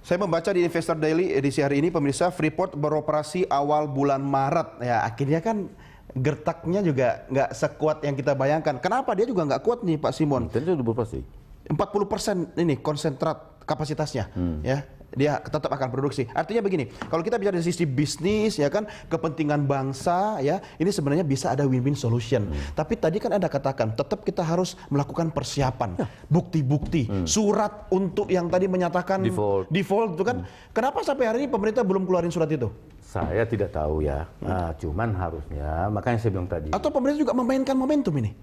Saya membaca di Investor Daily edisi hari ini, pemirsa, Freeport beroperasi awal bulan Maret. Ya, akhirnya kan gertaknya juga nggak sekuat yang kita bayangkan. Kenapa dia juga nggak kuat nih, Pak Simon? Tentu beroperasi. 40% ini konsentrat kapasitasnya, ya. Dia tetap akan produksi. Artinya begini, kalau kita bicara dari sisi bisnis, ya kan, kepentingan bangsa, ya, ini sebenarnya bisa ada win-win solution. Tapi tadi kan Anda katakan, tetap kita harus melakukan persiapan, bukti-bukti, surat untuk yang tadi menyatakan default itu kan. Kenapa sampai hari ini pemerintah belum keluarin surat itu? Saya tidak tahu ya. Nah, cuman harusnya, makanya saya bilang tadi. Atau pemerintah juga memainkan momentum ini?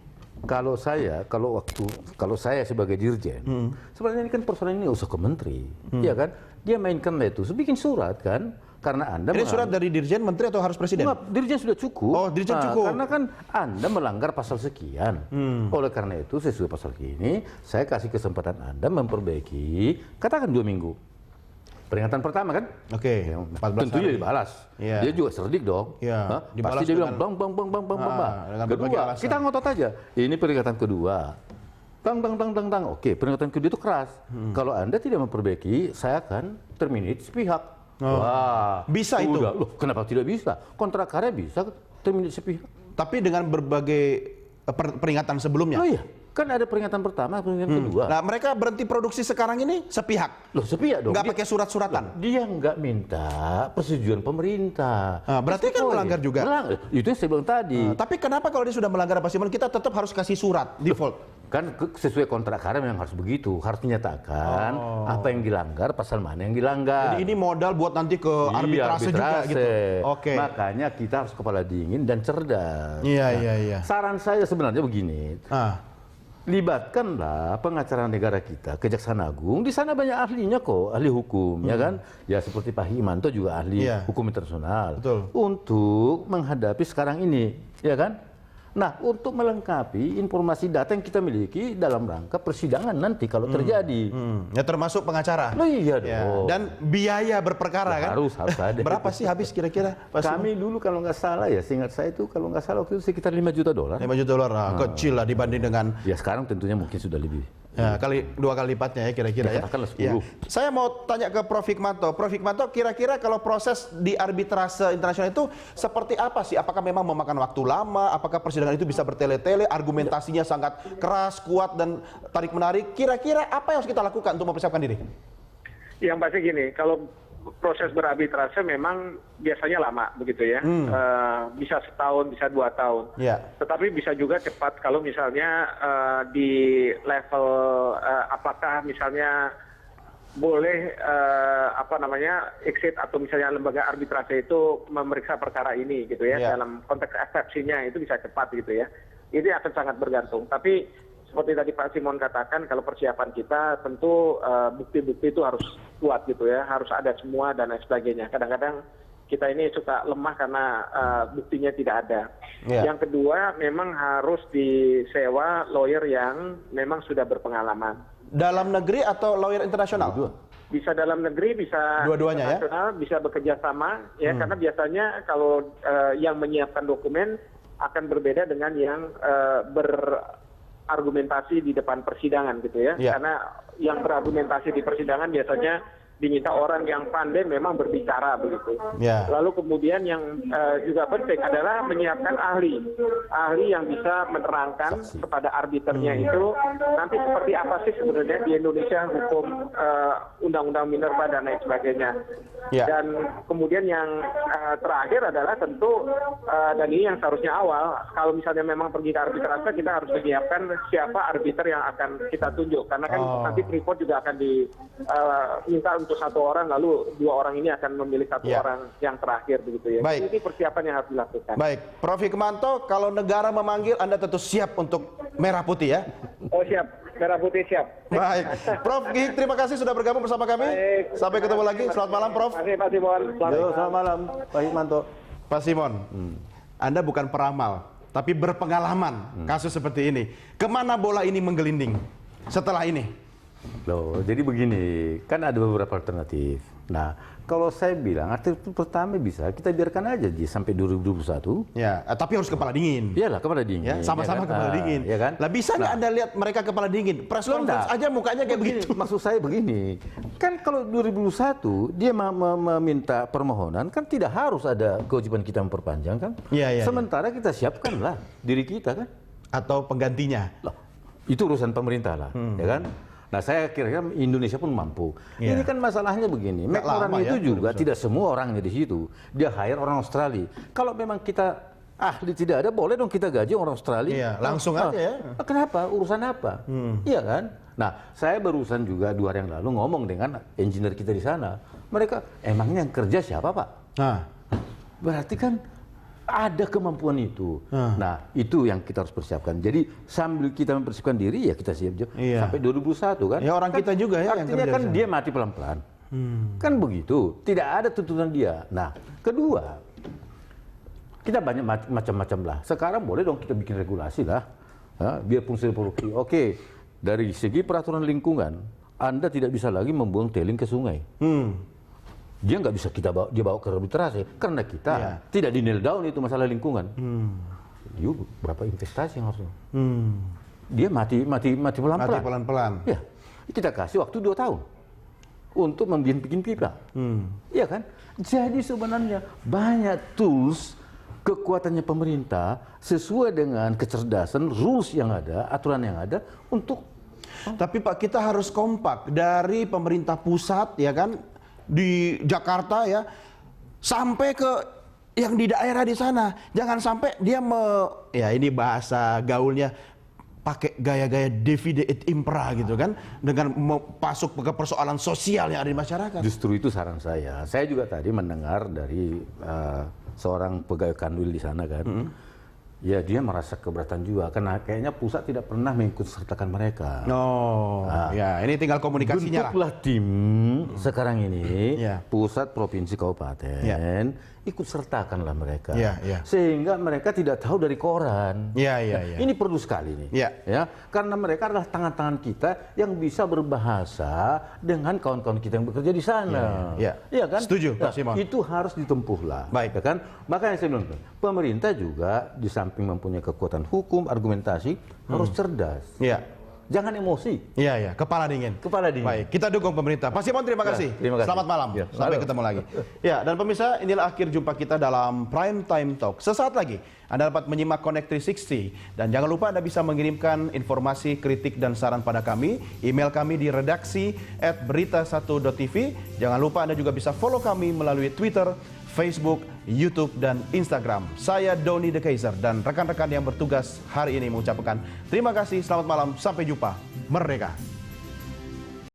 Kalau saya sebagai dirjen, sebenarnya ini kan persoalan ini usaha ke menteri, ya kan? Dia mainkan itu, bikin surat kan? Karena Anda ini surat dari dirjen, menteri atau harus presiden? Enggak, dirjen sudah cukup. Oh, dirjen cukup. Karena kan Anda melanggar pasal sekian. Oleh karena itu sesuai pasal ini, saya kasih kesempatan Anda memperbaiki, katakan 2 minggu. Peringatan pertama kan? Oke, 14 tentunya hari. Dibalas. Ya. Dia juga cerdik dong. Ya, Pasti dia bilang bang. Kedua, kita ngotot aja. Ini peringatan kedua. Tang. Oke, peringatan kedua itu keras. Kalau Anda tidak memperbaiki, saya akan terminate sepihak. Wah, bisa itu? Loh, kenapa tidak bisa? Kontrak karya bisa terminate sepihak. Tapi dengan berbagai peringatan sebelumnya? Oh iya. Kan ada peringatan pertama, peringatan kedua. Nah, mereka berhenti produksi sekarang ini sepihak. Loh, sepihak dong. Nggak pakai surat-suratan. Dia nggak minta persetujuan pemerintah. Nah, berarti kan melanggar juga. Itu yang saya bilang tadi. Tapi kenapa kalau dia sudah melanggar, Pak Simon, kita tetap harus kasih surat default? Kan sesuai kontrak karya memang harus begitu, harus menyatakan apa yang dilanggar, pasal mana yang dilanggar. Jadi ini modal buat nanti ke arbitrase juga gitu. Oke. Makanya kita harus kepala dingin dan cerdas. Iya. Saran saya sebenarnya begini. Libatkanlah pengacara negara kita, Kejaksaan Agung. Di sana banyak ahlinya kok, ahli hukum, ya kan? Ya seperti Pak Himanto juga ahli hukum internasional. Betul. Untuk menghadapi sekarang ini, ya kan? Nah, untuk melengkapi informasi data yang kita miliki dalam rangka persidangan nanti kalau terjadi. Ya termasuk pengacara. Oh iya dong. Dan biaya berperkara kan? Harus ada. Berapa sih habis kira-kira? Kami dulu kalau nggak salah ya, seingat saya itu kalau nggak salah waktu itu sekitar $5 juta. 5 juta dolar, kecil lah dibanding dengan. Ya sekarang tentunya mungkin sudah lebih. Ya, 2 kali lipatnya ya kira-kira ya. Katakanlah 10. Ya. Saya mau tanya ke Prof. Hikmanto. Prof. Hikmanto, kira-kira kalau proses di arbitrase internasional itu seperti apa sih? Apakah memang memakan waktu lama? Apakah persidangan itu bisa bertele-tele? Argumentasinya sangat keras, kuat, dan tarik-menarik. Kira-kira apa yang harus kita lakukan untuk mempersiapkan diri? Yang pasti gini, kalau proses berarbitrase memang biasanya lama begitu ya, bisa setahun, bisa 2 tahun. Tetapi bisa juga cepat kalau misalnya di level apakah misalnya boleh exit atau misalnya lembaga arbitrase itu memeriksa perkara ini gitu ya, dalam konteks eksepsinya itu bisa cepat gitu ya. Ini akan sangat bergantung. Tapi seperti tadi Pak Simon katakan, kalau persiapan kita tentu bukti-bukti itu harus kuat gitu ya, harus ada semua dan lain sebagainya. Kadang-kadang kita ini suka lemah karena buktinya tidak ada. Yang kedua, memang harus disewa lawyer yang memang sudah berpengalaman. Dalam negeri atau lawyer internasional? Bisa dalam negeri, bisa dua-duanya internasional, bisa bekerja sama ya, karena biasanya kalau yang menyiapkan dokumen akan berbeda dengan yang argumentasi di depan persidangan gitu ya. Karena yang berargumentasi di persidangan biasanya diminta orang yang pandai memang berbicara begitu. Lalu kemudian yang juga penting adalah menyiapkan ahli yang bisa menerangkan kepada arbiternya itu nanti seperti apa sih sebenarnya di Indonesia hukum undang-undang Minerba dan lain sebagainya. Dan kemudian yang terakhir adalah tentu dan ini yang seharusnya awal, kalau misalnya memang pergi ke arbitrase kita harus menyiapkan siapa arbiter yang akan kita tunjuk, karena kan nanti Freeport juga akan diminta untuk 1 orang, lalu 2 orang ini akan memilih 1 orang yang terakhir begitu ya. Baik. Ini persiapan yang harus dilakukan. Baik, Prof. Hikmanto, kalau negara memanggil Anda tentu siap untuk merah putih ya? Oh siap, merah putih siap. Baik, Prof. Gihik, terima kasih sudah bergabung bersama kami. Baik. Sampai ketemu lagi. Selamat malam, Prof. Terima kasih Pak Simon. Selamat malam, Pak Hikmanto. Pak Simon, Anda bukan peramal, tapi berpengalaman kasus seperti ini. Kemana bola ini menggelinding setelah ini? Loh, jadi begini, kan ada beberapa alternatif. Nah, kalau saya bilang alternatif pertama bisa kita biarkan aja dia sampai 2021. Ya, tapi harus kepala dingin. Iyalah, kepala dingin. Ya, sama-sama ya kan? kepala dingin. Ya kan? Lah bisa nggak Anda lihat mereka kepala dingin? Press conference aja mukanya kayak begini, begitu. maksud saya begini, kan kalau 2021 dia meminta permohonan, kan tidak harus ada kewajiban kita memperpanjang kan? Iya. Sementara kita siapkanlah diri kita kan? Atau penggantinya. Loh, itu urusan pemerintah lah, ya kan? Nah, saya kira Indonesia pun mampu. Ya. Ini kan masalahnya begini, McLaren itu juga tidak semua orangnya di situ. Dia hire orang Australia. Kalau memang kita ahli tidak ada, boleh dong kita gaji orang Australia. Iya, langsung aja ya. Kenapa? Urusan apa? Iya kan? Nah, saya barusan juga 2 hari yang lalu ngomong dengan engineer kita di sana. Mereka, emangnya yang kerja siapa, Pak? Nah, Berarti kan ada kemampuan itu. Nah, itu yang kita harus persiapkan. Jadi sambil kita mempersiapkan diri ya kita siap sampai 2021 kan. Ya orang kan, kita juga ya yang artinya kerja kan di sana. dia mati pelan-pelan. Kan begitu. Tidak ada tuntutan dia. Nah, kedua, kita banyak macam-macam lah. Sekarang boleh dong kita bikin regulasi lah. Biar fungsi produksi. Oke, dari segi peraturan lingkungan, Anda tidak bisa lagi membuang tailing ke sungai. Dia nggak bisa dia bawa ke arbitrase karena kita tidak di nail down itu masalah lingkungan. Yuk, berapa investasi yang harus? Dia mati pelan-pelan. mati pelan-pelan. Ya, kita kasih waktu 2 tahun untuk bikin pipa. Iya kan? Jadi sebenarnya banyak tools kekuatannya pemerintah sesuai dengan kecerdasan, rules yang ada, aturan yang ada untuk. Tapi Pak, kita harus kompak dari pemerintah pusat ya kan di Jakarta ya sampai ke yang di daerah di sana. Jangan sampai dia ya ini bahasa gaulnya pakai gaya-gaya divide et impera gitu kan dengan masuk ke persoalan sosial yang ada di masyarakat. Justru itu saran saya. Saya juga tadi mendengar dari seorang pegawai Kanwil di sana kan. Ya dia merasa keberatan juga karena kayaknya pusat tidak pernah mengikut sertakan mereka. Ya ini tinggal komunikasinya lah. Bentuklah tim sekarang ini, pusat, provinsi, kabupaten, ikut sertakanlah mereka. Sehingga mereka tidak tahu dari koran. Ini perlu sekali nih. Ya, karena mereka adalah tangan-tangan kita yang bisa berbahasa dengan kawan-kawan kita yang bekerja di sana. Iya kan? Setuju, Pak Simon. Itu harus ditempuh lah. Baik. Ya kan? Makanya saya bilang, pemerintah juga di samping mempunyai kekuatan hukum, argumentasi, harus cerdas. Jangan emosi. Iya, kepala dingin. Kepala dingin. Baik, kita dukung pemerintah. Pak Simon, terima kasih. Terima kasih. Selamat malam. Sampai ketemu lagi. Ya, dan pemirsa, inilah akhir jumpa kita dalam Prime Time Talk. Sesaat lagi Anda dapat menyimak Connect 360 dan jangan lupa Anda bisa mengirimkan informasi, kritik dan saran pada kami. Email kami di redaksi@berita1.tv. Jangan lupa Anda juga bisa follow kami melalui Twitter, Facebook, YouTube, dan Instagram. Saya Doni The Kaiser dan rekan-rekan yang bertugas hari ini mengucapkan terima kasih, selamat malam, sampai jumpa. Merdeka!